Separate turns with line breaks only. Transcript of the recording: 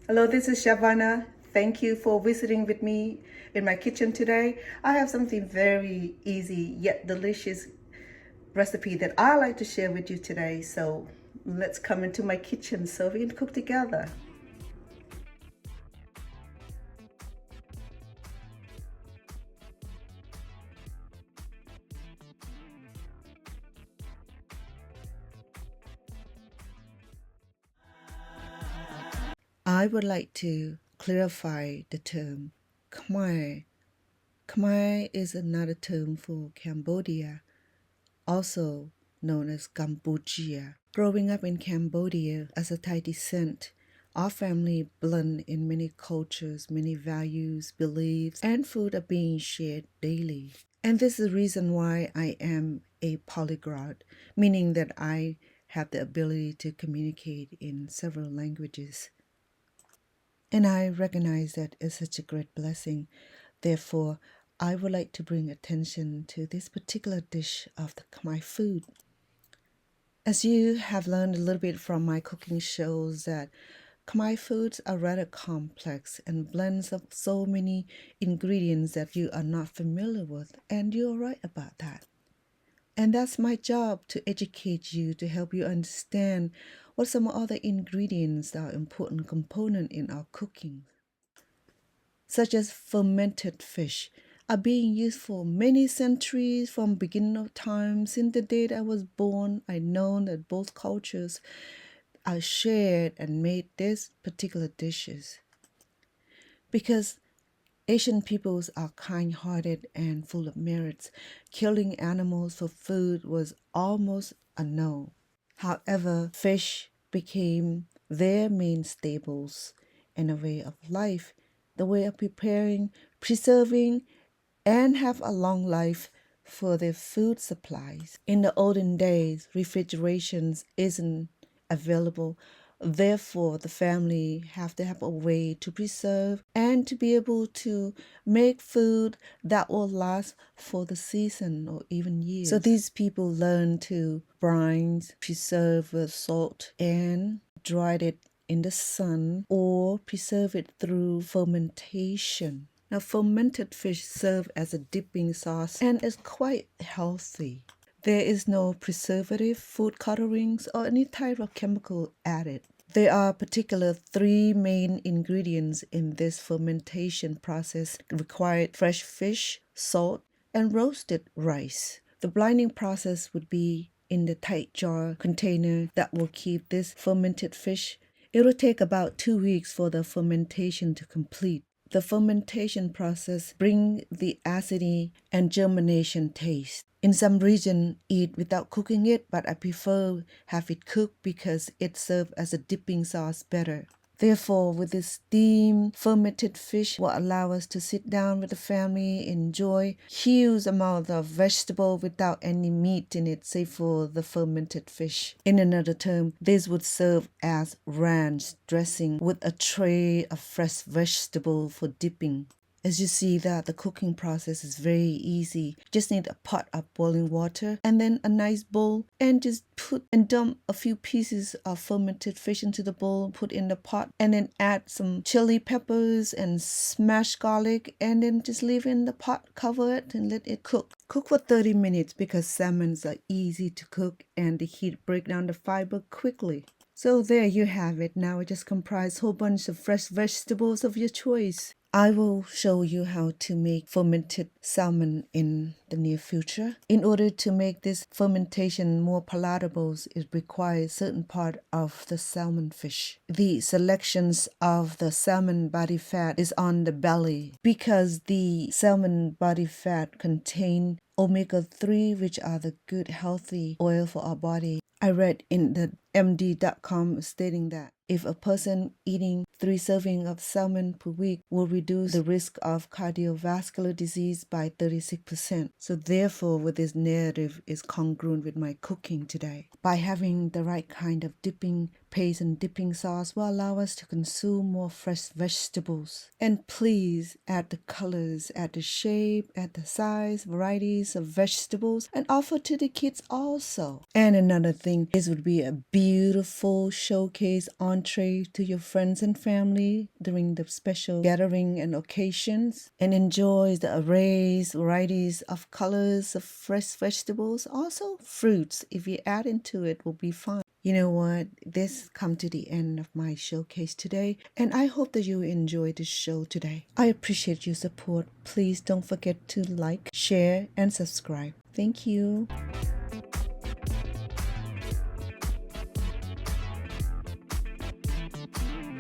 Hello, this is Shavana. Thank you for visiting with me in my kitchen today. I have something very easy yet delicious recipe that I like to share with you today. So let's come into my kitchen so we can cook together. I would like to clarify the term Khmer. Khmer is another term for Cambodia, also known as Cambodia. Growing up in Cambodia as a Thai descent, our family blend in many cultures, many values, beliefs, and food are being shared daily. And this is the reason why I am a polyglot, meaning that I have the ability to communicate in several languages. And I recognize that is such a great blessing. Therefore, I would like to bring attention to this particular dish of the Khmer food. As you have learned a little bit from my cooking shows that Khmer foods are rather complex and blends of so many ingredients that you are not familiar with, and you're right about that. And that's my job, to educate you, to help you understand what some other ingredients are important component in our cooking, such as fermented fish, are being used for many centuries from beginning of time. Since the day that I was born, I know that both cultures are shared and made these particular dishes. Because Asian peoples are kind-hearted and full of merits, killing animals for food was almost a no. However, fish became their main staples and a way of life, the way of preparing, preserving, and have a long life for their food supplies. In the olden days, refrigeration isn't available. Therefore, the family have to have a way to preserve and to be able to make food that will last for the season or even years. So these people learn to brine, preserve with salt, and dried it in the sun or preserve it through fermentation. Now, fermented fish serve as a dipping sauce and is quite healthy. There is no preservative, food colorings, or any type of chemical added. There are particular three main ingredients in this fermentation process required: fresh fish, salt, and roasted rice. The blinding process would be in the tight jar container that will keep this fermented fish. It will take about 2 weeks for the fermentation to complete. The fermentation process brings the acidity and germination taste. In some regions, eat without cooking it, but I prefer have it cooked because it serves as a dipping sauce better. Therefore, with this steamed fermented fish will allow us to sit down with the family, enjoy huge amount of vegetable without any meat in it, save for the fermented fish. In another term, this would serve as ranch dressing with a tray of fresh vegetable for dipping. As you see that the cooking process is very easy. Just need a pot of boiling water and then a nice bowl, and just put and dump a few pieces of fermented fish into the bowl, put in the pot, and then add some chili peppers and smashed garlic, and then just leave in the pot, cover it, and let it cook. Cook for 30 minutes because salmons are easy to cook and the heat break down the fiber quickly. So there you have it. Now it just comprise a whole bunch of fresh vegetables of your choice. I will show you how to make fermented salmon in the near future. In order to make this fermentation more palatable, it requires certain part of the salmon fish. The selections of the salmon body fat is on the belly because the salmon body fat contain omega-3, which are the good healthy oil for our body. I read in the MD.com stating that if a person eating 3 servings of salmon per week will reduce the risk of cardiovascular disease by 36%. So therefore, with this narrative is congruent with my cooking today. By having the right kind of dipping paste and dipping sauce will allow us to consume more fresh vegetables. And please add the colors, add the shape, add the size, varieties of vegetables, and offer to the kids also. And another thing, this would be a beautiful showcase entree to your friends and family during the special gathering and occasions, and enjoy the arrays, varieties of colors of fresh vegetables, also fruits. If you add into it, will be fun. You know what? This come to the end of my showcase today, and I hope that you enjoyed this show today. I appreciate your support. Please don't forget to like, share, and subscribe. Thank you.